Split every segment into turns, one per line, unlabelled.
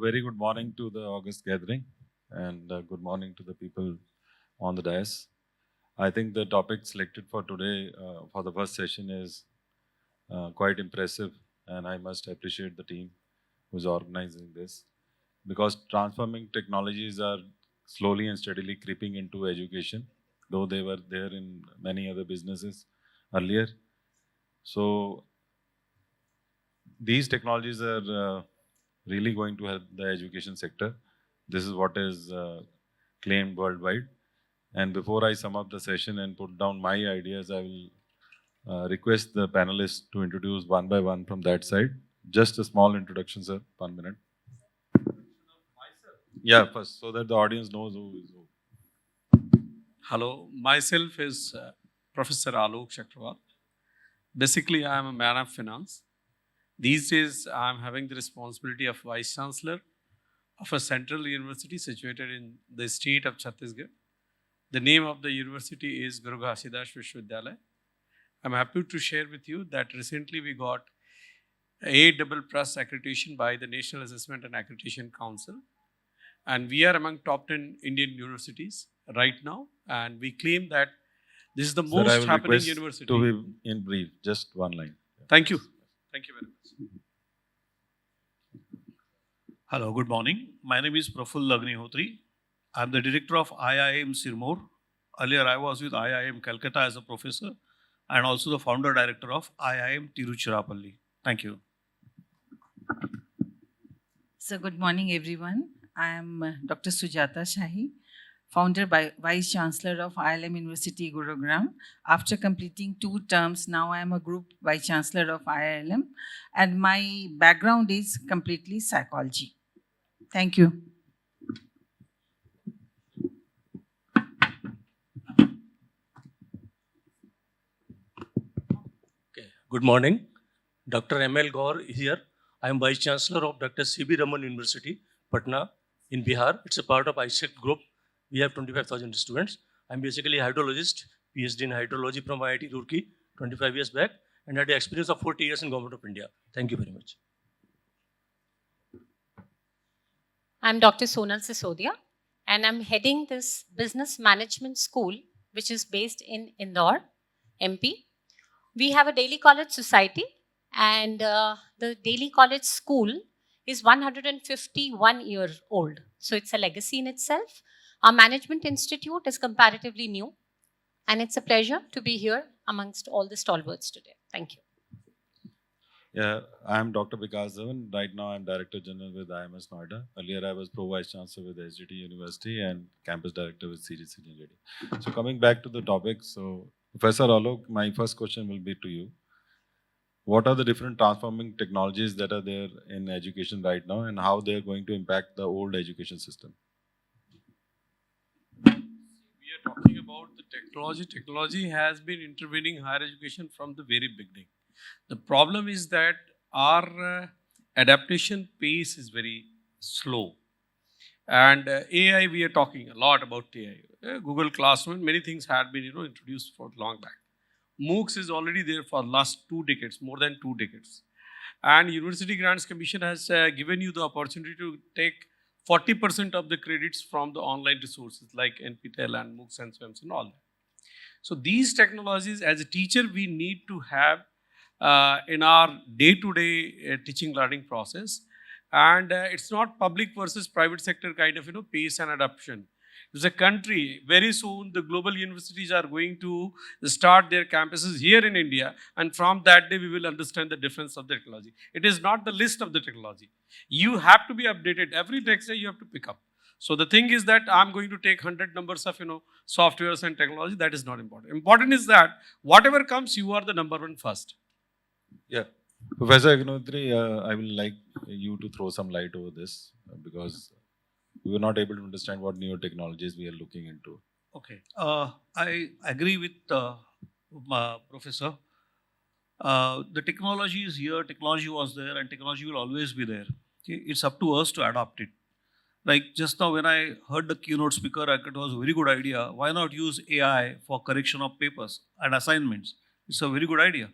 very good morning to the August gathering, and good morning to the people on the dais. I think the topic selected for today for the first session is quite impressive, and I must appreciate the team who's organizing this, because transforming technologies are slowly and steadily creeping into education, though they were there in many other businesses earlier. So these technologies are really going to help the education sector. This is what is claimed worldwide. And before I sum up the session and put down my ideas, I will request the panelists to introduce one by one from that side. Just a small introduction, sir. 1 minute. Yeah, first, so that the audience knows who is who.
Hello, myself is Professor Alok Chakrawal. Basically, I am a man of finance. These days, I am having the responsibility of Vice Chancellor of a central university situated in the state of Chhattisgarh. The name of the university is Ghasidas Vishwavidyalaya. I am happy to share with you that recently we got A++ accreditation by the National Assessment and Accreditation Council. And we are among top 10 Indian universities right now. And we claim that this is the most happening university.
To be in brief, just one line.
Thank you. Thank you very much.
Hello, good morning. My name is Prafulla Agnihotri. I am the director of IIM Sirmaur. Earlier, I was with IIM Calcutta as a professor and also the founder director of IIM Tiruchirappalli. Thank you.
So, good morning, everyone. I am Dr. Sujata Shahi, founder by Vice Chancellor of IILM University, Gurugam. After completing 2 terms, now I am a Group Vice Chancellor of IILM, and my background is completely psychology. Thank you.
Okay. Good morning. Dr. M.L. Gaur is here. I am Vice Chancellor of Dr. C.B. Raman University, Patna, in Bihar. It's a part of IISECT group. We have 25,000 students. I'm basically a hydrologist, PhD in hydrology from IIT Roorkee 25 years back, and had an experience of 40 years in Government of India. Thank you very much.
I'm Dr. Sonal Sisodia, and I'm heading this business management school, which is based in Indore, MP. We have a daily college society, and the daily college school is 151 years old. So it's a legacy in itself. Our management institute is comparatively new, and it's a pleasure to be here amongst all the stalwarts today. Thank you.
Yeah, I am Dr. Vikas. Right now, I am Director General with IMS Noida. Earlier, I was Pro Vice Chancellor with SGT University and Campus Director with CGC. So coming back to the topic, so Professor Alok, my first question will be to you. What are the different transforming technologies that are there in education right now, and how they are going to impact the old education system?
We are talking about the technology. Technology has been intervening in higher education from the very beginning. The problem is that our adaptation pace is very slow. And AI, we are talking a lot about AI. Google Classroom, many things had been introduced for long back. MOOCs is already there for last 2 decades, more than 2 decades. And University Grants Commission has given you the opportunity to take 40% of the credits from the online resources like NPTEL and MOOCs and SWAMs and all that. So these technologies, as a teacher, we need to have in our day-to-day teaching learning process. And it's not public versus private sector kind of pace and adoption. As a country, very soon the global universities are going to start their campuses here in India, and from that day we will understand the difference of the technology. It is not the list of the technology. You have to be updated. Every next day you have to pick up. So the thing is that I'm going to take 100 numbers of softwares and technology. That is not important. Important is that whatever comes, you are the number one first.
Yeah. Professor Agnihotri, I will like you to throw some light over this because we were not able to understand what new technologies we are looking into.
Okay. I agree with Professor. The technology is here, technology was there, and technology will always be there. Okay? It's up to us to adopt it. Like just now when I heard the keynote speaker, it was a very good idea. Why not use AI for correction of papers and assignments? It's a very good idea.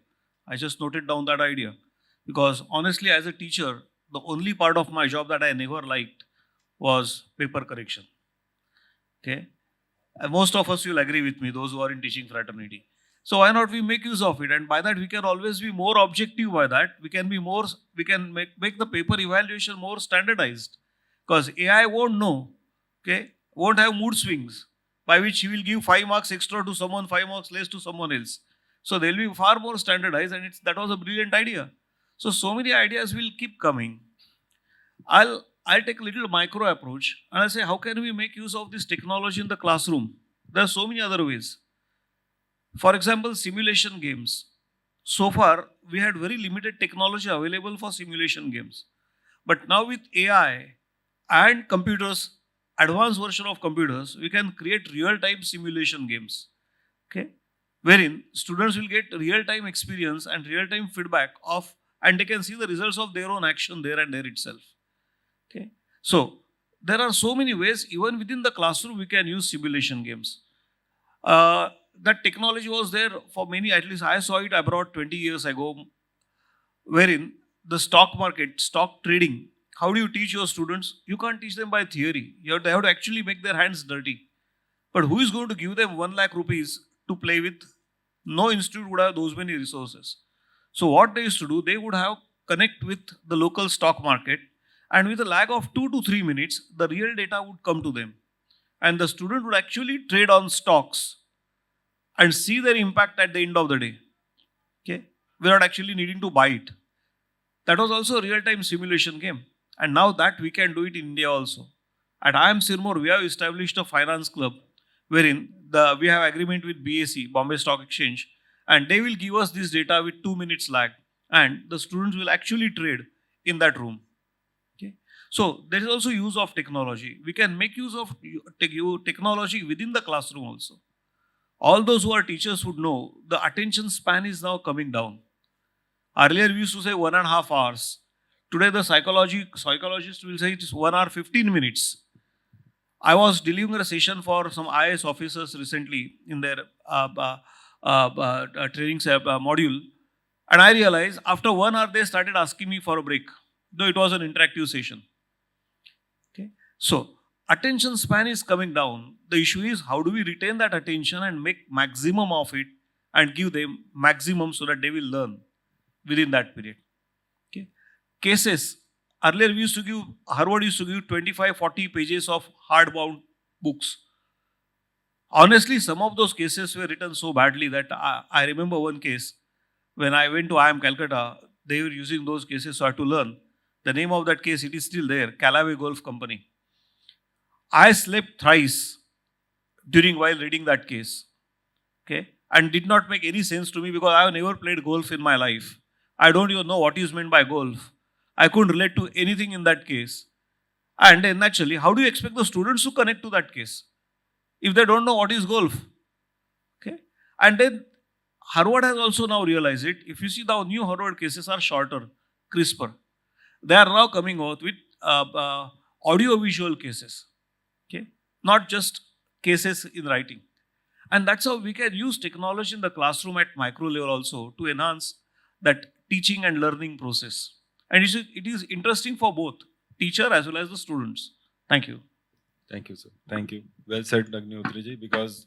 I just noted down that idea. Because honestly, as a teacher, the only part of my job that I never liked was paper correction. Okay. And most of us will agree with me, those who are in teaching fraternity. So why not we make use of it? And by that we can always be more objective by that. We can make the paper evaluation more standardized. Because AI won't know, okay, won't have mood swings by which he will give 5 marks extra to someone, 5 marks less to someone else. So they'll be far more standardized, and that was a brilliant idea. So many ideas will keep coming. I'll take a little micro approach and I'll say, how can we make use of this technology in the classroom? There are so many other ways. For example, simulation games. So far, we had very limited technology available for simulation games. But now with AI and computers, advanced version of computers, we can create real-time simulation games. Okay? Wherein students will get real-time experience and real-time feedback and they can see the results of their own action there and there itself. Okay. So there are so many ways, even within the classroom, we can use simulation games. That technology was there for many, at least I saw it abroad 20 years ago, wherein the stock market, stock trading, how do you teach your students? You can't teach them by theory. They have to actually make their hands dirty. But who is going to give them 1 lakh rupees to play with? No institute would have those many resources. So what they used to do, they would have connect with the local stock market, and with a lag of 2 to 3 minutes, the real data would come to them. And the student would actually trade on stocks and see their impact at the end of the day. Okay? Without actually needing to buy it. That was also a real-time simulation game. And now that we can do it in India also. At IIM Sirmaur, we have established a finance club wherein we have agreement with BSE, Bombay Stock Exchange, and they will give us this data with 2 minutes lag. And the students will actually trade in that room. So there is also use of technology. We can make use of technology within the classroom also. All those who are teachers would know the attention span is now coming down. Earlier we used to say 1.5 hours. Today the psychologist will say it is 1 hour 15 minutes. I was delivering a session for some IAS officers recently in their training module, and I realized after 1 hour they started asking me for a break, though it was an interactive session. Okay. So attention span is coming down. The issue is how do we retain that attention and make maximum of it and give them maximum so that they will learn within that period. Okay. Cases. Earlier we used to give, Harvard used to give 25-40 pages of hardbound books. Honestly, some of those cases were written so badly that I remember one case when I went to IIM Calcutta, they were using those cases, so I had to learn. The name of that case, it is still there, Callaway Golf Company. I slept thrice while reading that case. Okay, and did not make any sense to me because I have never played golf in my life. I don't even know what is meant by golf. I couldn't relate to anything in that case. And then naturally, how do you expect the students to connect to that case if they don't know what is golf? Okay, and then Harvard has also now realized it. If you see, the new Harvard cases are shorter, crisper. They are now coming out with audio-visual cases. Okay, not just cases in writing. And that's how we can use technology in the classroom at micro level also to enhance that teaching and learning process. And it is interesting for both teacher as well as the students. Thank you.
Thank you, sir. Thank you. Well said, Agnihotri ji, because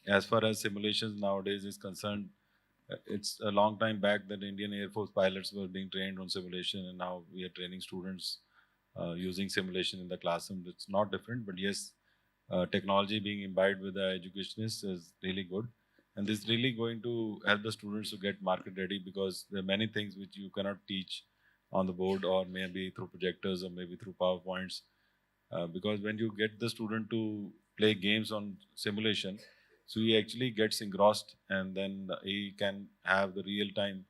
as far as simulations nowadays is concerned, it's a long time back that Indian Air Force pilots were being trained on simulation, and now we are training students using simulation in the classroom. It's not different, but yes, technology being imbibed with the educationists is really good. And this is really going to help the students to get market ready, because there are many things which you cannot teach on the board or maybe through projectors or maybe through PowerPoints. Because when you get the student to play games on simulation, so he actually gets engrossed, and then he can have the real-time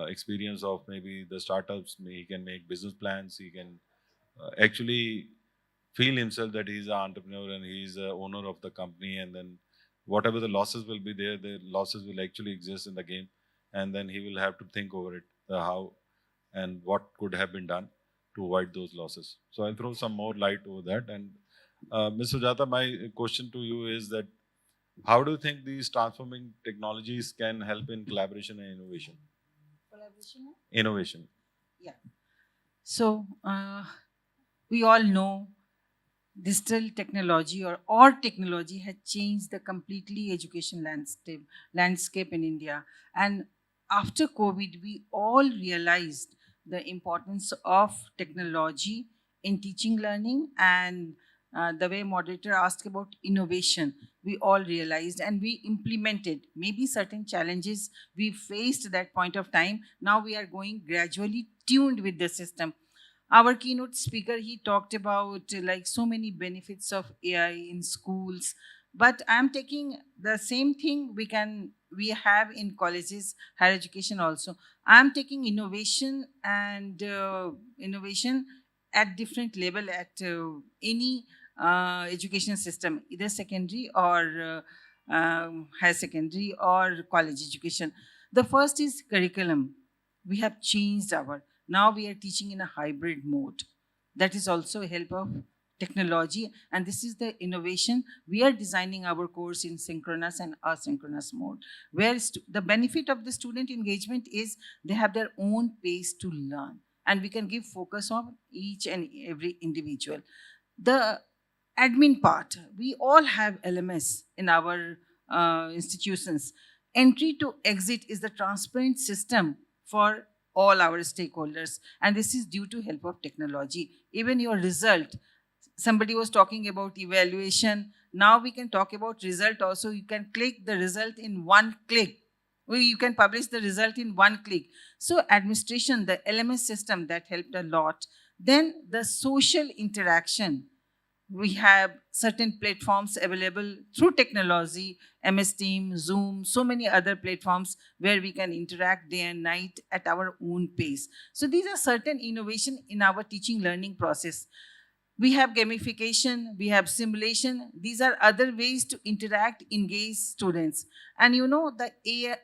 experience of maybe the startups. He can make business plans. He can actually feel himself that he's an entrepreneur and he's the owner of the company. And then whatever the losses will be there, the losses will actually exist in the game. And then he will have to think over it, how and what could have been done to avoid those losses. So I'll throw some more light over that. And Ms. Sujata, my question to you is that how do you think these transforming technologies can help in collaboration and innovation?
Collaboration?
Innovation.
Yeah. So we all know digital technology or technology has changed the completely education landscape in India. And after COVID, we all realized the importance of technology in teaching learning, and the way moderator asked about innovation, we all realized and we implemented. Maybe certain challenges we faced at that point of time. Now we are going gradually tuned with the system. Our keynote speaker, he talked about like so many benefits of AI in schools, but I'm taking the same thing we have in colleges, higher education also. I'm taking innovation and innovation at different level at any education system, either secondary or higher secondary or college education. The first is curriculum. We have changed our, now we are teaching in a hybrid mode. That is also a help of technology, and this is the innovation. We are designing our course in synchronous and asynchronous mode, where the benefit of the student engagement is they have their own pace to learn, and we can give focus on each and every individual. The admin part, we all have LMS in our institutions. Entry to exit is the transparent system for all our stakeholders, and this is due to help of technology. Even your result, somebody was talking about evaluation, now we can talk about result also. You can click the result in one click, or you can publish the result in one click. So administration, the LMS system, that helped a lot. Then the social interaction, we have certain platforms available through technology, MS Team, Zoom, so many other platforms where we can interact day and night at our own pace. So these are certain innovation in our teaching learning process. We have gamification, we have simulation. These are other ways to interact, engage students. And you know, the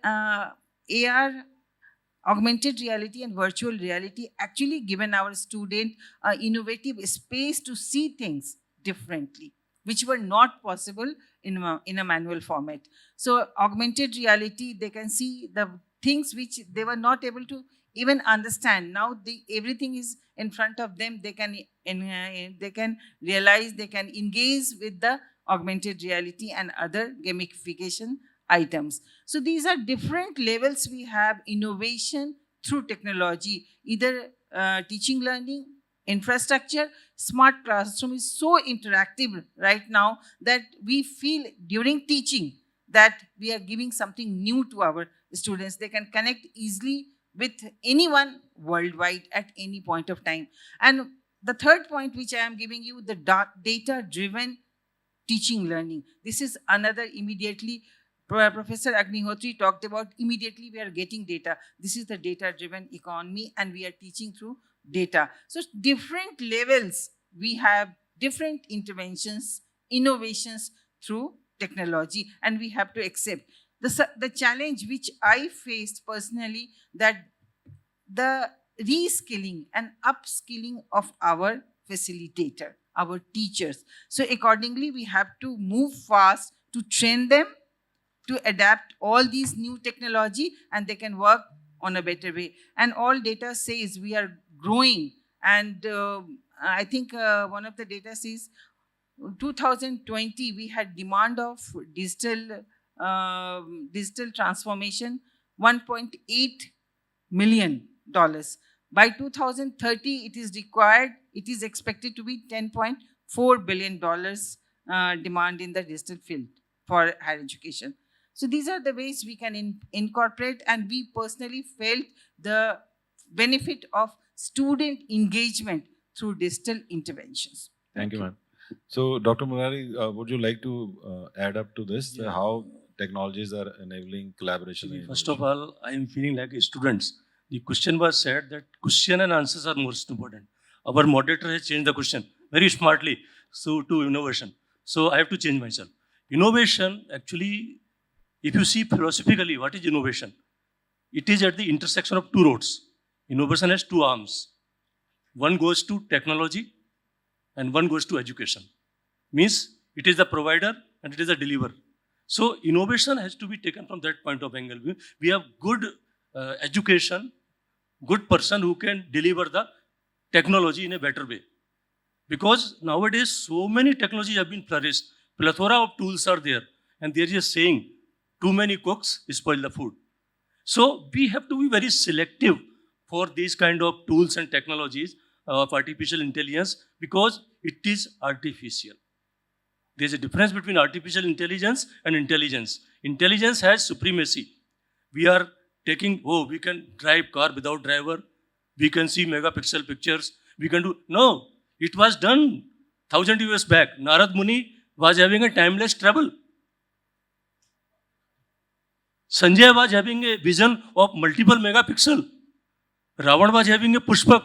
AR, augmented reality and virtual reality, actually given our student innovative space to see things differently, which were not possible in a manual format. So augmented reality, they can see the things which they were not able to even understand. Now everything is in front of them. They can realize, they can engage with the augmented reality and other gamification items. So these are different levels. We have innovation through technology, either teaching learning, infrastructure. Smart classroom is so interactive right now that we feel during teaching that we are giving something new to our students. They can connect easily with anyone worldwide at any point of time. And the third point which I am giving you, the data-driven teaching learning. This is another immediately, Professor Agnihotri talked about, immediately we are getting data. This is the data-driven economy, and we are teaching through data. So different levels, we have different interventions, innovations through technology, and we have to accept. The challenge which I faced personally, that the reskilling and upskilling of our facilitator, our teachers. So accordingly, we have to move fast to train them to adapt all these new technology, and they can work on a better way. And all data says we are growing, and I think one of the data says 2020 we had demand of digital transformation $1.8 million. By 2030 it is required, it is expected to be $10.4 billion demand in the digital field for higher education. So these are the ways we can incorporate, and we personally felt the benefit of student engagement through digital interventions.
Thank you, ma'am. So, Dr. Murari, would you like to add up to this, how technologies are enabling collaboration?
See, first of all, I am feeling like students. The question was said that question and answers are most important. Our moderator has changed the question very smartly to innovation. So I have to change myself. Innovation, actually, if you see philosophically, what is innovation? It is at the intersection of two roads. Innovation has two arms. One goes to technology and one goes to education. Means it is the provider and it is the deliverer. So innovation has to be taken from that point of angle. We have good education, good person who can deliver the technology in a better way. Because nowadays, so many technologies have been flourished. Plethora of tools are there. And there is a saying, too many cooks spoil the food. So we have to be very selective for these kind of tools and technologies of artificial intelligence because it is artificial. There's a difference between artificial intelligence and intelligence. Intelligence has supremacy. We are taking, we can drive car without driver. We can see megapixel pictures. We can do, no, it was done 1,000 years back. Narad Muni was having a timeless travel. Sanjay was having a vision of multiple megapixel. Ravan was having a Pushpak,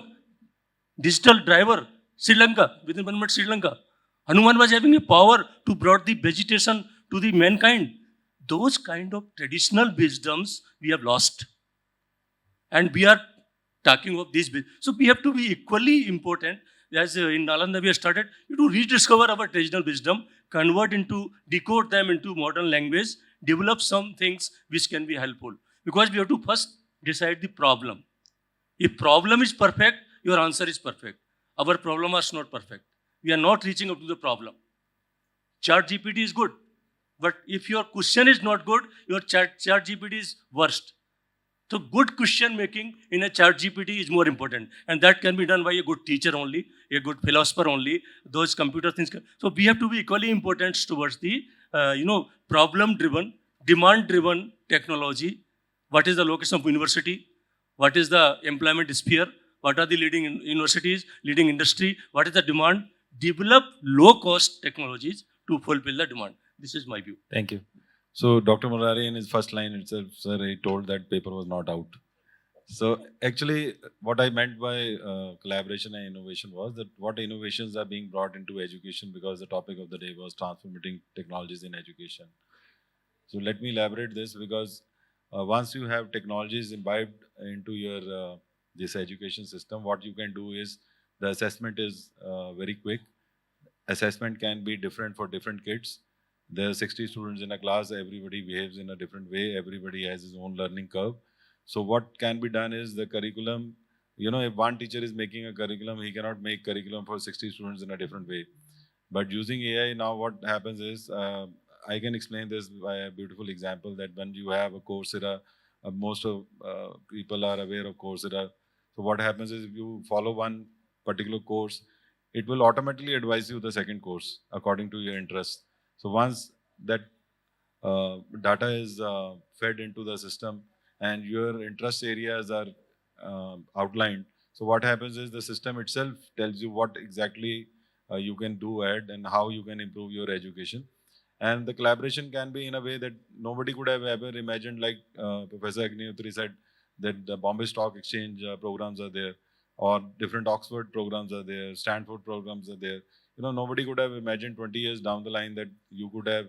digital driver, Sri Lanka, within 1 minute Sri Lanka. Hanuman was having a power to brought the vegetation to the mankind. Those kind of traditional wisdoms we have lost. And we are talking of these. So we have to be equally important. As in Nalanda we have started, to rediscover our traditional wisdom, decode them into modern language, develop some things which can be helpful. Because we have to first decide the problem. If problem is perfect, your answer is perfect. Our problem is not perfect. We are not reaching up to the problem. ChatGPT is good. But if your question is not good, your ChatGPT is worst. So good question making in a ChatGPT is more important. And that can be done by a good teacher only, a good philosopher only, those computer things. So we have to be equally important towards the, problem-driven, demand-driven technology. What is the location of university? What is the employment sphere? What are the leading universities, leading industry? What is the demand? Develop low-cost technologies to fulfill the demand. This is my view.
Thank you. So Dr. Murari in his first line itself, sir, he told that paper was not out. So actually what I meant by collaboration and innovation was that what innovations are being brought into education, because the topic of the day was transformating technologies in education. So let me elaborate this, because once you have technologies imbibed into your this education system, what you can do is the assessment is very quick. Assessment can be different for different kids. There are 60 students in a class, everybody behaves in a different way, everybody has his own learning curve. So what can be done is the curriculum, if one teacher is making a curriculum, he cannot make curriculum for 60 students in a different way. But using AI now, what happens is, I can explain this by a beautiful example, that when you have a Coursera, most of people are aware of Coursera. So what happens is, if you follow one particular course, it will automatically advise you the second course according to your interest. So once that data is fed into the system and your interest areas are outlined, so what happens is the system itself tells you what exactly you can do ahead and how you can improve your education. And the collaboration can be in a way that nobody could have ever imagined, like Professor Agnihotri said, that the Bombay Stock Exchange programs are there, or different Oxford programs are there, Stanford programs are there. Nobody could have imagined 20 years down the line that you could have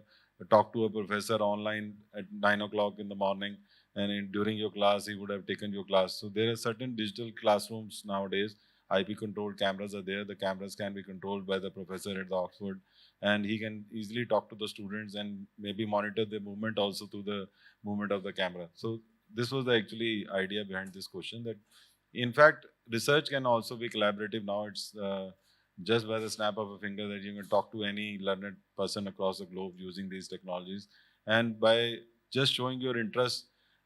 talked to a professor online at 9 o'clock in the morning, and during your class, he would have taken your class. So there are certain digital classrooms nowadays. IP controlled cameras are there. The cameras can be controlled by the professor at the Oxford, and he can easily talk to the students and maybe monitor the movement also through the movement of the camera. So this was the actually idea behind this question, that in fact, research can also be collaborative now. It's just by the snap of a finger that you can talk to any learned person across the globe using these technologies. And by just showing your interest,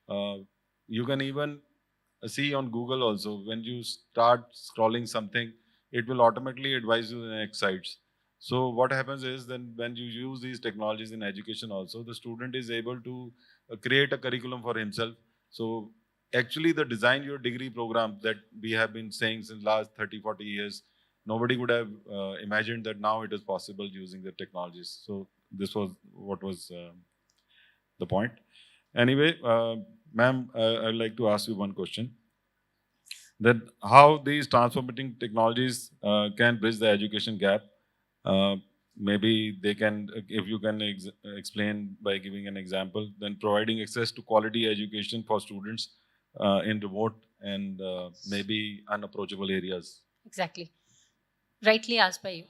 you can even see on Google also, when you start scrolling something, it will automatically advise you the next sites. So what happens is, then when you use these technologies in education also, the student is able to create a curriculum for himself. So actually the design your degree program that we have been saying since last 30, 40 years, nobody would have imagined that now it is possible using the technologies. So this was what was the point. Anyway, ma'am, I'd like to ask you one question. That how these transformating technologies can bridge the education gap. Maybe they can, if you can explain by giving an example, then providing access to quality education for students in remote and maybe unapproachable areas.
Exactly. Rightly asked by you.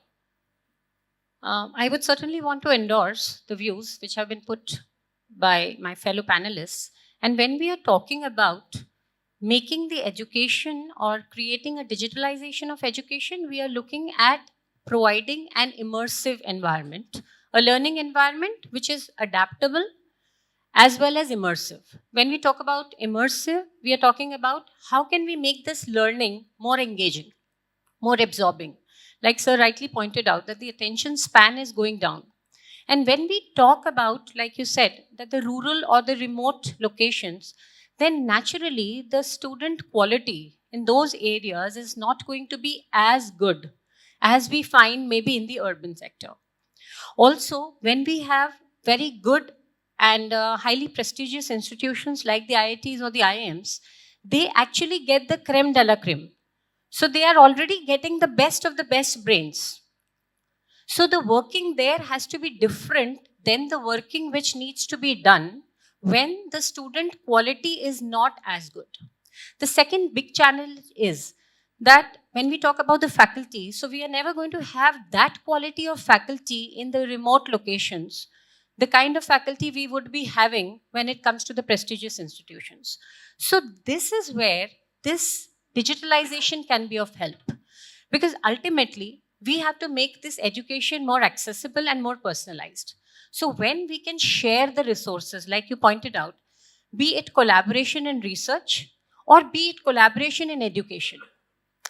I would certainly want to endorse the views which have been put by my fellow panelists. And when we are talking about making the education or creating a digitalization of education, we are looking at providing an immersive environment, a learning environment which is adaptable as well as immersive. When we talk about immersive, we are talking about how can we make this learning more engaging, more absorbing. Like Sir rightly pointed out, that the attention span is going down. And when we talk about, like you said, that the rural or the remote locations, then naturally the student quality in those areas is not going to be as good as we find maybe in the urban sector. Also, when we have very good and highly prestigious institutions like the IITs or the IIMs, they actually get the creme de la creme. So they are already getting the best of the best brains. So the working there has to be different than the working which needs to be done when the student quality is not as good. The second big challenge is that when we talk about the faculty, so we are never going to have that quality of faculty in the remote locations, the kind of faculty we would be having when it comes to the prestigious institutions. So this is where this digitalization can be of help, because ultimately we have to make this education more accessible and more personalized. So when we can share the resources, like you pointed out, be it collaboration in research or be it collaboration in education,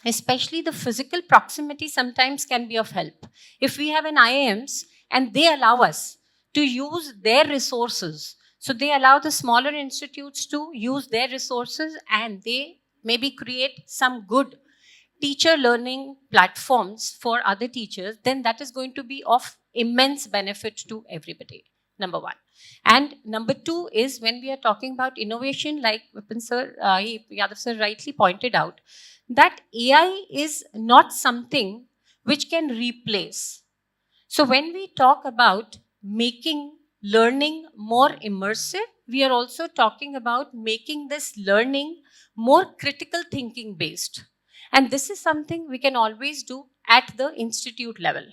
especially the physical proximity sometimes can be of help. If we have an IIMs and they allow us to use their resources, so they allow the smaller institutes to use their resources and they maybe create some good teacher learning platforms for other teachers, then that is going to be of immense benefit to everybody. Number one. And number two is when we are talking about innovation, like Vipin sir, Yadav sir rightly pointed out, that AI is not something which can replace. So when we talk about making learning more immersive, we are also talking about making this learning more critical thinking based. And this is something we can always do at the institute level,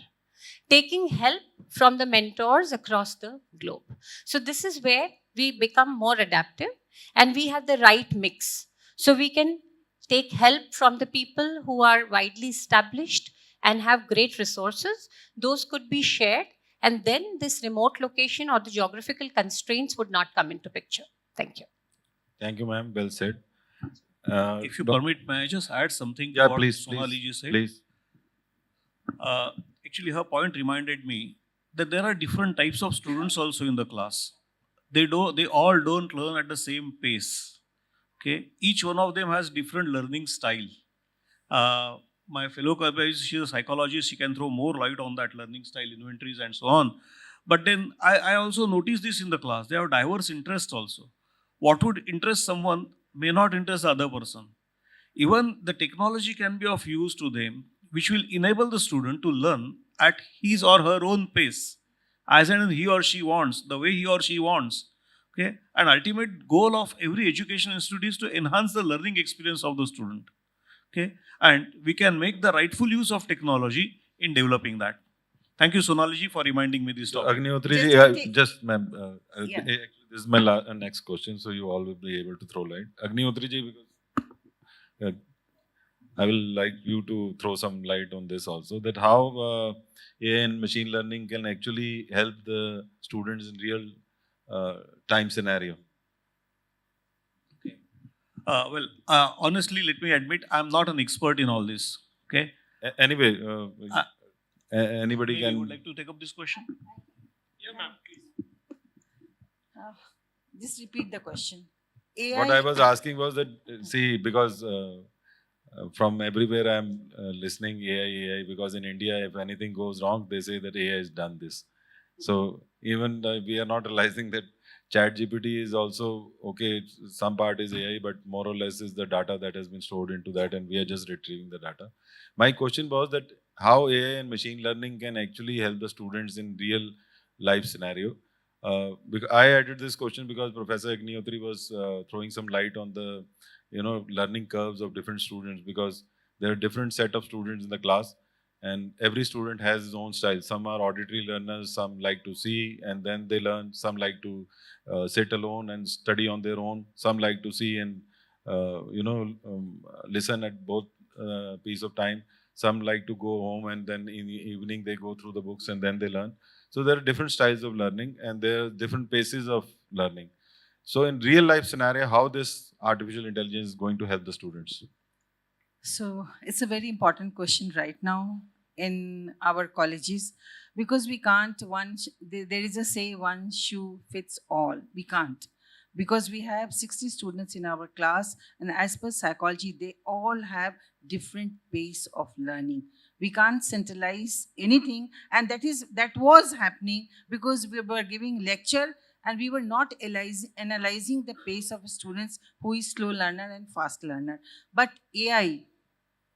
taking help from the mentors across the globe. So this is where we become more adaptive and we have the right mix. So we can take help from the people who are widely established and have great resources. Those could be shared, and then this remote location or the geographical constraints would not come into picture. Thank you.
Thank you, ma'am. Well said.
If you permit, may I just add something to
Yeah,
what
please,
Sonali ji said?
please.
Actually, her point reminded me that there are different types of students also in the class. They all don't learn at the same pace. Okay, each one of them has different learning style. My fellow colleague, she's a psychologist, she can throw more light on that learning style, inventories and so on. But then I also noticed this in the class. They have diverse interests also. What would interest someone may not interest the other person. Even the technology can be of use to them, which will enable the student to learn at his or her own pace, as and when he or she wants, the way he or she wants. Okay, an ultimate goal of every education institute is to enhance the learning experience of the student. Okay, and we can make the rightful use of technology in developing that. Thank you, Sonalji, for reminding me this topic.
Agnihotri
Just
ji,
to take-
just ma'am,
Yeah.
actually, this is my next question, so you all will be able to throw light. Agnihotri ji, because I will like you to throw some light on this also, that how AI and machine learning can actually help the students in real time scenario.
Honestly, let me admit, I'm not an expert in all this. Okay.
Anyway, anybody
Maybe
can.
you would like to take up this question?
Yeah, ma'am, please.
Just repeat the question. AI,
What I was asking was that, see, because from everywhere I'm listening AI, because in India, if anything goes wrong, they say that AI has done this. So even we are not realizing that ChatGPT is also, okay, some part is AI, but more or less is the data that has been stored into that, and we are just retrieving the data. My question was that how AI and machine learning can actually help the students in real life scenario. Because I added this question because Professor Agnihotri was throwing some light on the learning curves of different students, because there are different set of students in the class and every student has his own style. Some are auditory learners, some like to see and then they learn, some like to sit alone and study on their own, some like to see and listen at both piece of time. Some like to go home and then in the evening they go through the books and then they learn. So there are different styles of learning and there are different paces of learning. So in real life scenario, how this artificial intelligence is going to help the students?
So it's a very important question right now in our colleges, because we can't there is a say one shoe fits all. We can't, because we have 60 students in our class, and as per psychology they all have different pace of learning. We can't centralize anything, and that was happening because we were giving lecture and we were not analyzing the pace of students who is slow learner and fast learner. But AI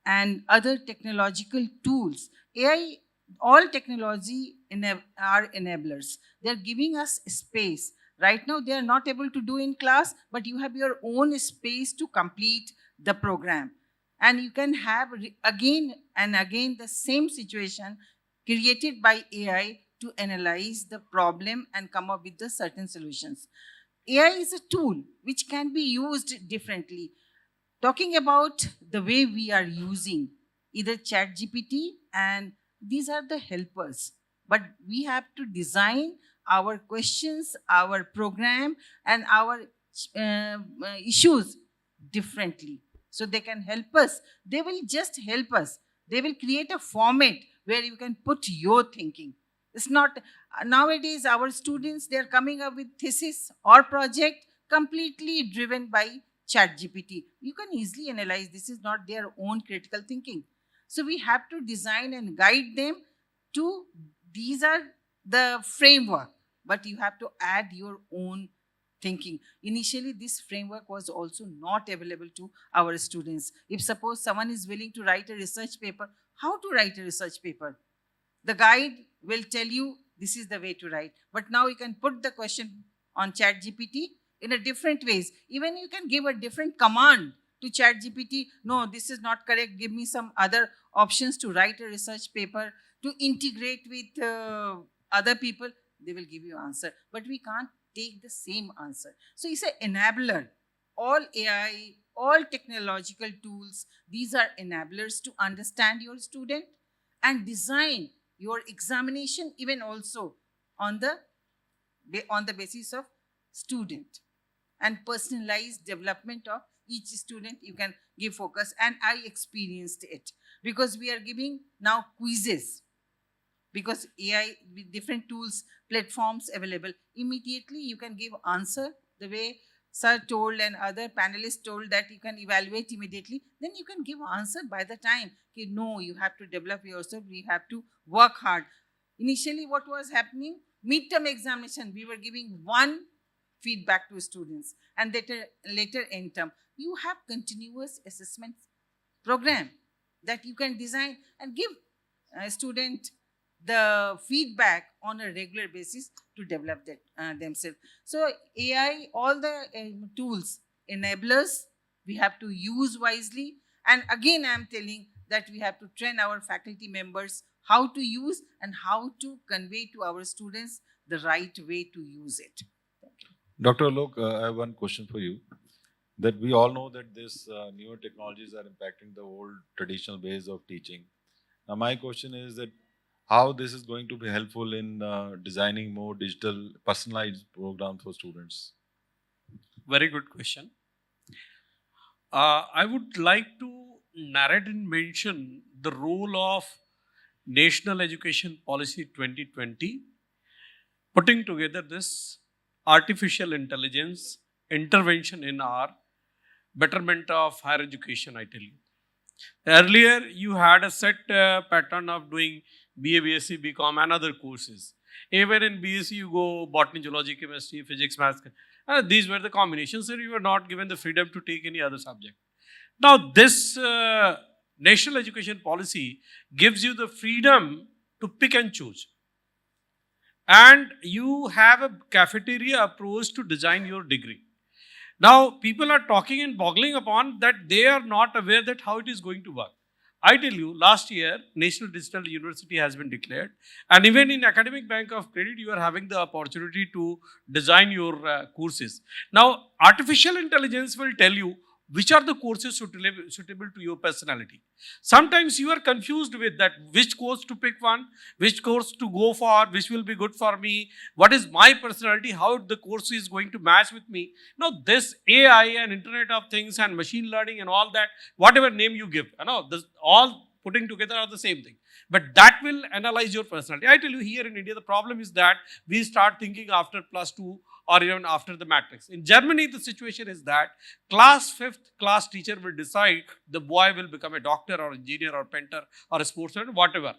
and other technological tools. AI, all technology are enablers. They're giving us space. Right now, they are not able to do in class, but you have your own space to complete the program. And you can have again and again the same situation created by AI to analyze the problem and come up with the certain solutions. AI is a tool which can be used differently. Talking about the way we are using either ChatGPT, and these are the helpers, but we have to design our questions, our program, and our issues differently so they can help us. They will just help us. They will create a format where you can put your thinking. It's not nowadays our students, they are coming up with thesis or project completely driven by ChatGPT. You can easily analyze this is not their own critical thinking. So we have to design and guide them to, these are the framework, but you have to add your own thinking. Initially, this framework was also not available to our students. If suppose someone is willing to write a research paper, how to write a research paper? The guide will tell you this is the way to write. But now you can put the question on ChatGPT in a different ways. Even you can give a different command to ChatGPT. No, this is not correct. Give me some other options to write a research paper, to integrate with other people. They will give you answer. But we can't take the same answer. So it's an enabler. All AI, all technological tools, these are enablers to understand your student and design your examination even also on the basis of student, and personalized development of each student you can give focus. And I experienced it because we are giving now quizzes, because AI with different tools, platforms available, immediately you can give answer the way sir told and other panelists told, that you can evaluate immediately. Then you can give answer by the time. Okay, no, you have to develop yourself, you have to work hard. Initially what was happening, midterm examination, we were giving one feedback to students, and later end term you have continuous assessment program that you can design and give a student the feedback on a regular basis to develop that themselves. So AI, all the tools, enablers, we have to use wisely. And again, I am telling that we have to train our faculty members how to use and how to convey to our students the right way to use it.
Dr. Alok, I have one question for you. That we all know that this newer technologies are impacting the old traditional ways of teaching. Now, my question is that how this is going to be helpful in designing more digital, personalized programs for students?
Very good question. I would like to narrate and mention the role of National Education Policy 2020, putting together this artificial intelligence intervention in our betterment of higher education, I tell you. Earlier, you had a set pattern of doing BA, BSc, BCom and other courses. Even in BSc, you go botany, zoology, chemistry, physics, maths. These were the combinations, and you were not given the freedom to take any other subject. Now, this national education policy gives you the freedom to pick and choose. And you have a cafeteria approach to design your degree. Now, people are talking and boggling upon that they are not aware that how it is going to work. I tell you, last year, National Digital University has been declared. And even in Academic Bank of Credit, you are having the opportunity to design your courses. Now, artificial intelligence will tell you which are the courses suitable to your personality. Sometimes you are confused with that, which course to pick one, which course to go for, which will be good for me, what is my personality, how the course is going to match with me. Now, this AI and Internet of Things and machine learning and all that, whatever name you give, this all putting together are the same thing. But that will analyze your personality. I tell you, here in India, the problem is that we start thinking after +2 or even after the matrix. In Germany, the situation is that fifth class teacher will decide the boy will become a doctor or engineer or painter or a sportsman, whatever.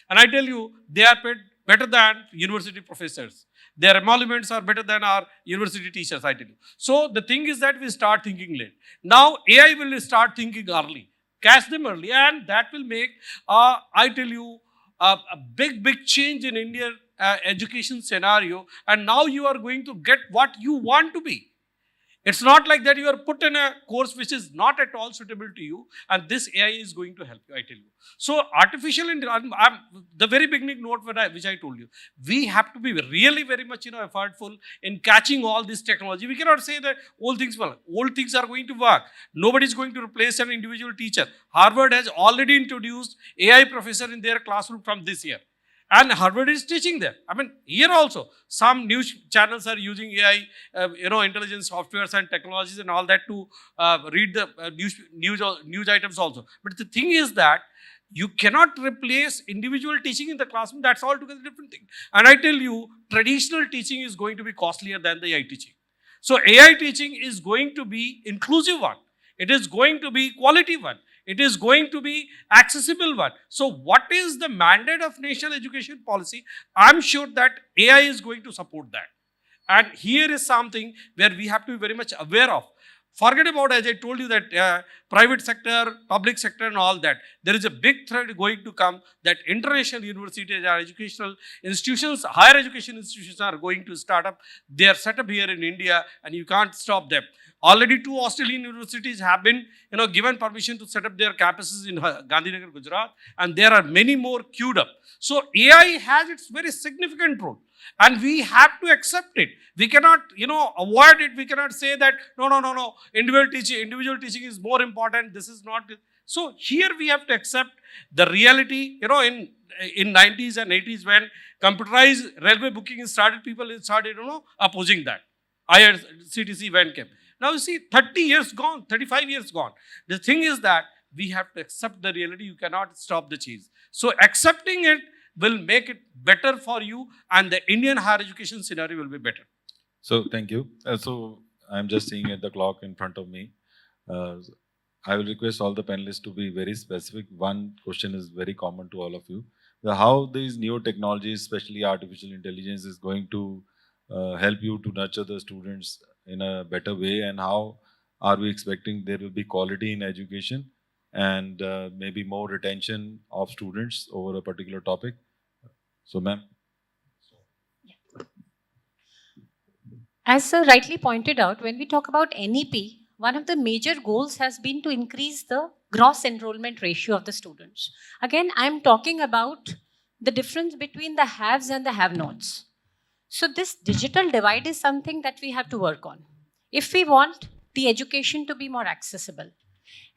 And I tell you, they are paid better than university professors. Their emoluments are better than our university teachers, I tell you. So the thing is that we start thinking late. Now AI will start thinking early. Catch them early, and that will make, I tell you, a big change in Indian education scenario. And now you are going to get what you want to be. It's not like that you are put in a course which is not at all suitable to you, and this AI is going to help you, I tell you. So artificial intelligence, the very beginning note which I told you, we have to be really very much effortful in catching all this technology. We cannot say that old things are going to work. Nobody is going to replace an individual teacher. Harvard has already introduced AI professor in their classroom from this year. And Harvard is teaching there. I mean, here also, some news channels are using AI, intelligence softwares and technologies and all that to read the news items also. But the thing is that you cannot replace individual teaching in the classroom. That's altogether different thing. And I tell you, traditional teaching is going to be costlier than the AI teaching. So AI teaching is going to be inclusive one. It is going to be quality one. It is going to be accessible one. So what is the mandate of national education policy? I'm sure that AI is going to support that. And here is something where we have to be very much aware of. Forget about, as I told you, that private sector, public sector and all that. There is a big threat going to come that international universities or educational institutions, higher education institutions are going to start up. They are set up here in India and you can't stop them. Already 2 Australian universities have been given permission to set up their campuses in Gandhinagar, Gujarat, and there are many more queued up. So AI has its very significant role. And we have to accept it. We cannot, avoid it. We cannot say that, no, individual teaching is more important. This is not. So here we have to accept the reality, in 90s and 80s when computerized railway booking started, people started, opposing that. IRCTC van came. Now you see, 30 years gone, 35 years gone. The thing is that we have to accept the reality. You cannot stop the change. So accepting it will make it better for you, and the Indian higher education scenario will be better.
So thank you. So I'm just seeing at the clock in front of me. I will request all the panelists to be very specific. One question is very common to all of you. How these new technologies, especially artificial intelligence, is going to help you to nurture the students in a better way, and how are we expecting there will be quality in education and maybe more retention of students over a particular topic. So, ma'am.
As sir rightly pointed out, when we talk about NEP, one of the major goals has been to increase the gross enrollment ratio of the students. Again, I'm talking about the difference between the haves and the have-nots. So this digital divide is something that we have to work on if we want the education to be more accessible.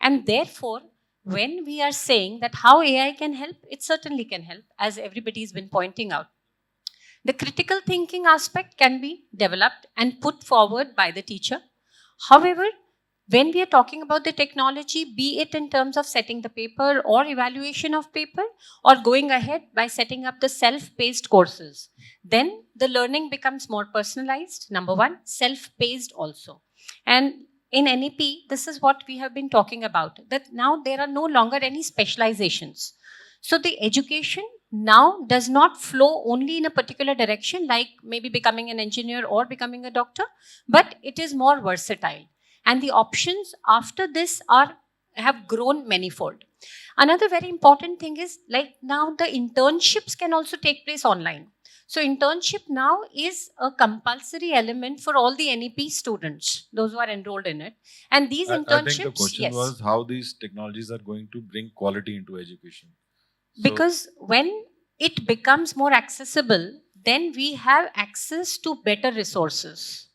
And therefore, when we are saying that how AI can help, it certainly can help, as everybody's been pointing out. The critical thinking aspect can be developed and put forward by the teacher. However, when we are talking about the technology, be it in terms of setting the paper or evaluation of paper, or going ahead by setting up the self-paced courses, then the learning becomes more personalized, number one, self-paced also. And in NEP, this is what we have been talking about, that now there are no longer any specializations. So the education now does not flow only in a particular direction, like maybe becoming an engineer or becoming a doctor, but it is more versatile. And the options after this have grown manifold. Another very important thing is, like now the internships can also take place online. So internship now is a compulsory element for all the NEP students, those who are enrolled in it. And these internships,
I think the question was how these technologies are going to bring quality into education.
Because when it becomes more accessible, then we have access to better resources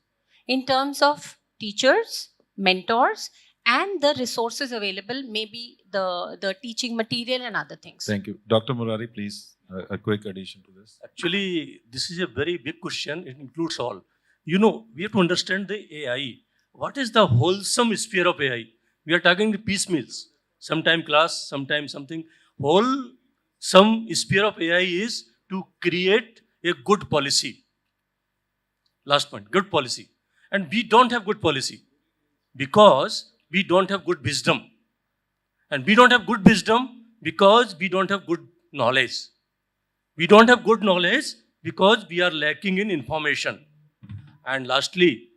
in terms of teachers, mentors, and the resources available, maybe the teaching material and other things.
Thank you. Dr. Murari, please, a quick addition to this.
Actually, this is a very big question. It includes all. You know, we have to understand the AI. What is the wholesome sphere of AI? We are talking the piecemeals. Sometime class, sometime something. Wholesome sphere of AI is to create a good policy. Last point, good policy. And we don't have good policy because we don't have good wisdom. And we don't have good wisdom because we don't have good knowledge. We don't have good knowledge because we are lacking in information. And lastly,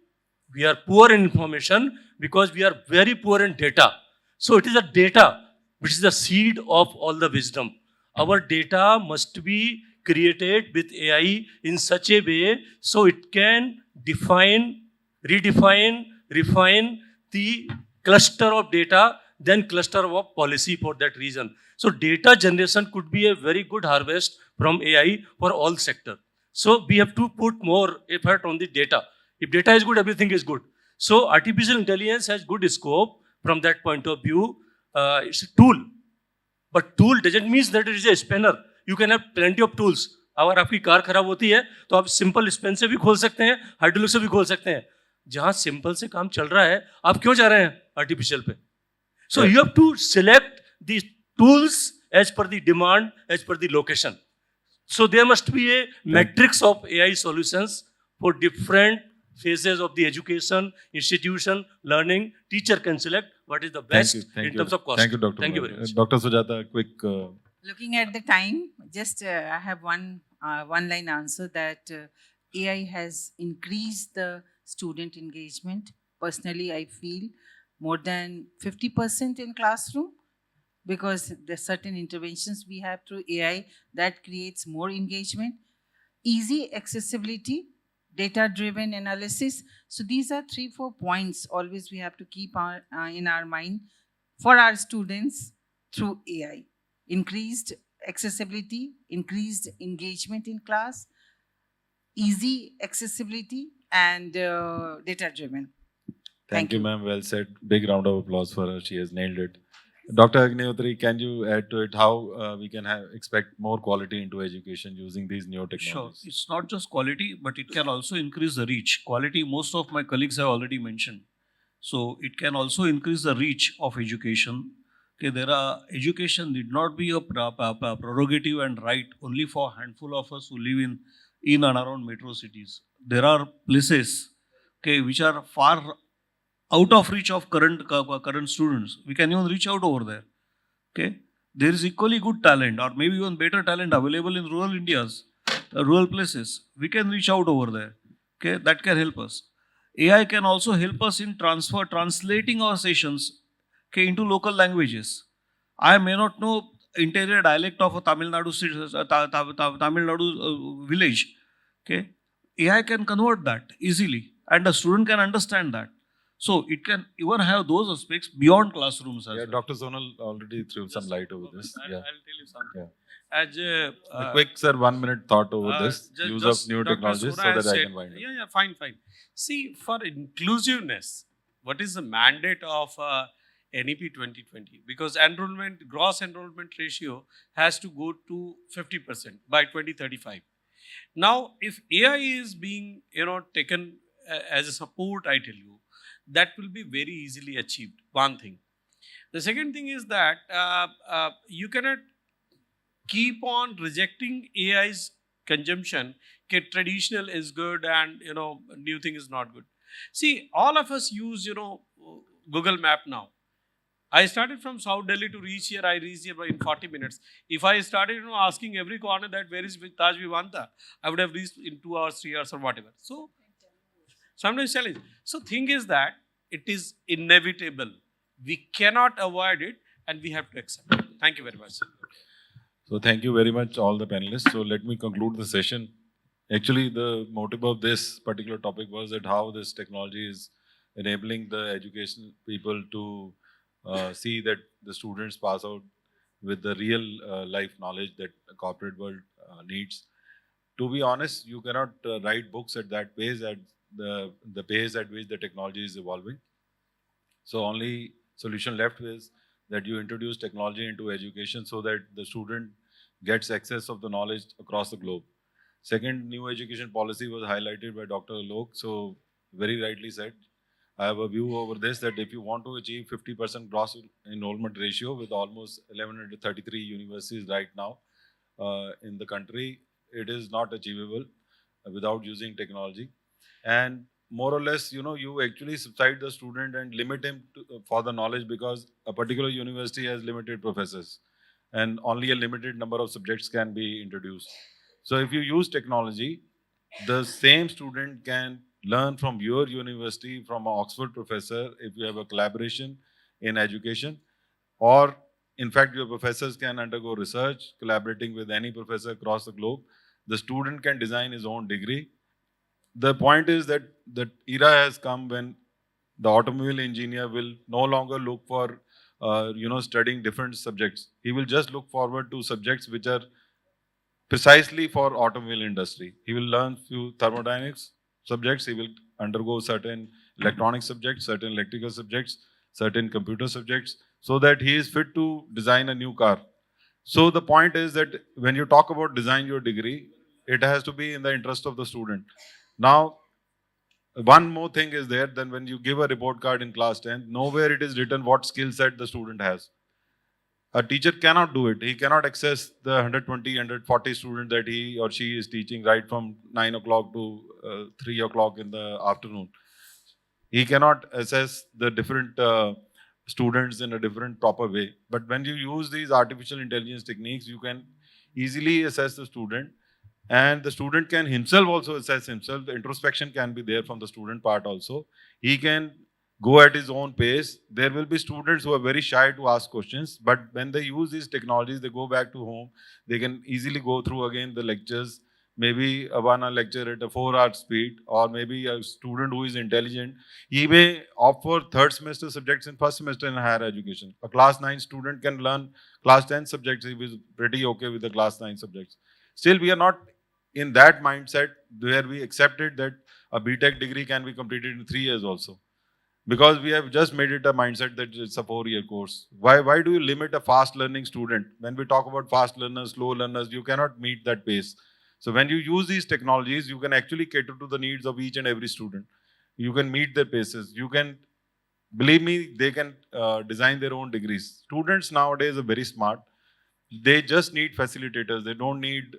we are poor in information because we are very poor in data. So it is a data which is the seed of all the wisdom. Our data must be created with AI in such a way so it can define, redefine, refine the cluster of data, then cluster of policy for that reason. So data generation could be a very good harvest from AI for all sector. So we have to put more effort on the data. If data is good, everything is good. So artificial intelligence has good scope from that point of view. It's a tool. But tool doesn't mean that it is a spanner. You can have plenty of tools. अगर आपकी car खराब होती है तो आप simple Spain से भी खोल सकते हैं, हाइड्रोलिक से भी खोल सकते हैं. जहां सिंपल से काम चल रहा है, आप क्यों जा रहे हैं आर्टिफिशियल पे? So you have to select the tools as per the demand, as per the location. So there must be a matrix of AI solutions for different phases of the education, institution, learning. Teacher can select what is the best in terms of cost.
Thank you, Dr.
Thank you very much.
Dr. Sujata, quick.
Looking at the time, just I have one line answer that AI has increased the student engagement. Personally, I feel more than 50% in classroom, because there's certain interventions we have through AI that creates more engagement. Easy accessibility, data-driven analysis. So these are 3-4 points always we have to keep in our mind for our students through AI. Increased accessibility, increased engagement in class, easy accessibility, and data-driven.
Thank you, ma'am. Well said. Big round of applause for her. She has nailed it. Dr. Agnihotri, can you add to it how we can expect more quality into education using these new technologies?
Sure. It's not just quality, but it can also increase the reach. Quality, most of my colleagues have already mentioned. So it can also increase the reach of education. Okay, education need not be a prerogative and right only for a handful of us who live in and around metro cities. There are places, okay, which are far out of reach of current students. We can even reach out over there. Okay, there is equally good talent, or maybe even better talent available in rural India's rural places. We can reach out over there. Okay, that can help us. AI can also help us in translating our sessions, okay, into local languages. I may not know interior dialect of a Tamil Nadu village. Okay, AI can convert that easily, and the student can understand that. So it can even have those aspects beyond classrooms as well.
Dr. Sonal already threw some light over this.
I'll tell you something.
Yeah.
As
A quick, sir, 1 minute thought over this. Use of new
Dr.
technologies so
Sura
that
has
I
said,
can wind up.
Yeah, fine. See, for inclusiveness, what is the mandate of NEP 2020? Because gross enrollment ratio has to go to 50% by 2035. Now, if AI is being taken as a support, I tell you, that will be very easily achieved. One thing. The second thing is that you cannot keep on rejecting AI's consumption. Okay, traditional is good and new thing is not good. See, all of us use Google Map now. I started from South Delhi to reach here. I reached here in 40 minutes. If I started asking every corner that where is Taj Vivanta, I would have reached in 2 hours, 3 hours, or whatever. So sometimes challenge. So thing is that it is inevitable. We cannot avoid it and we have to accept it. Thank you very much.
So thank you very much all the panelists. So let me conclude the session. Actually, the motive of this particular topic was that how this technology is enabling the education people to see that the students pass out with the real life knowledge that the corporate world needs. To be honest, you cannot write books at that pace, at the pace at which the technology is evolving. So only solution left is that you introduce technology into education so that the student gets access of the knowledge across the globe. Second, new education policy was highlighted by Dr. Alok. So very rightly said. I have a view over this that if you want to achieve 50% gross enrollment ratio with almost 1133 universities right now in the country, it is not achievable without using technology. And more or less, you actually subside the student and limit him for the knowledge because a particular university has limited professors and only a limited number of subjects can be introduced. So if you use technology, the same student can learn from your university, from an Oxford professor, if you have a collaboration in education, or in fact, your professors can undergo research, collaborating with any professor across the globe. The student can design his own degree. The point is that the era has come when the automobile engineer will no longer look for, studying different subjects. He will just look forward to subjects which are precisely for automobile industry. He will learn few thermodynamics subjects. He will undergo certain electronic subjects, certain electrical subjects, certain computer subjects, so that he is fit to design a new car. So the point is that when you talk about design your degree, it has to be in the interest of the student. Now, one more thing is there, then when you give a report card in class 10, nowhere it is written what skill set the student has. A teacher cannot do it. He cannot access the 120, 140 students that he or she is teaching right from 9 o'clock to 3 o'clock in the afternoon. He cannot assess the different students in a different proper way. But when you use these artificial intelligence techniques, you can easily assess the student, and the student can himself also assess himself. The introspection can be there from the student part also. He can go at his own pace. There will be students who are very shy to ask questions, but when they use these technologies, they go back to home. They can easily go through again the lectures, maybe a 1 hour lecture at a 4 hour speed, or maybe a student who is intelligent, he may opt for third semester subjects in first semester in higher education. A class 9 student can learn class 10 subjects. He was pretty okay with the class 9 subjects. Still, we are not in that mindset where we accepted that a BTech degree can be completed in 3 years also. Because we have just made it a mindset that it's a 4-year course. Why do you limit a fast learning student? When we talk about fast learners, slow learners, you cannot meet that pace. So when you use these technologies, you can actually cater to the needs of each and every student. You can meet their paces. You can, believe me, they can design their own degrees. Students nowadays are very smart. They just need facilitators. They don't need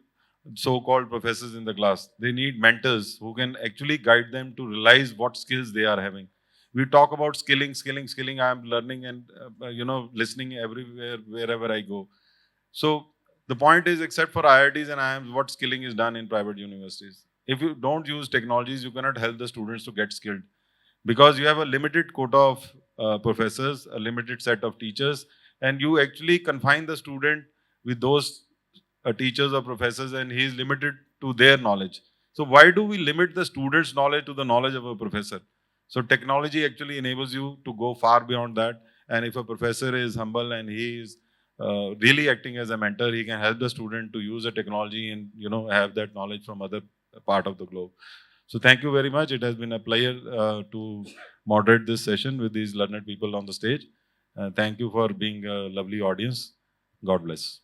so-called professors in the class. They need mentors who can actually guide them to realize what skills they are having. We talk about skilling. I am learning and listening everywhere, wherever I go. So the point is, except for IITs and IIMs, what skilling is done in private universities? If you don't use technologies, you cannot help the students to get skilled because you have a limited quota of professors, a limited set of teachers, and you actually confine the student with those teachers or professors, and he is limited to their knowledge. So why do we limit the student's knowledge to the knowledge of a professor? So technology actually enables you to go far beyond that. And if a professor is humble and he is really acting as a mentor, he can help the student to use the technology and have that knowledge from other part of the globe. So thank you very much. It has been a pleasure to moderate this session with these learned people on the stage. Thank you for being a lovely audience. God bless.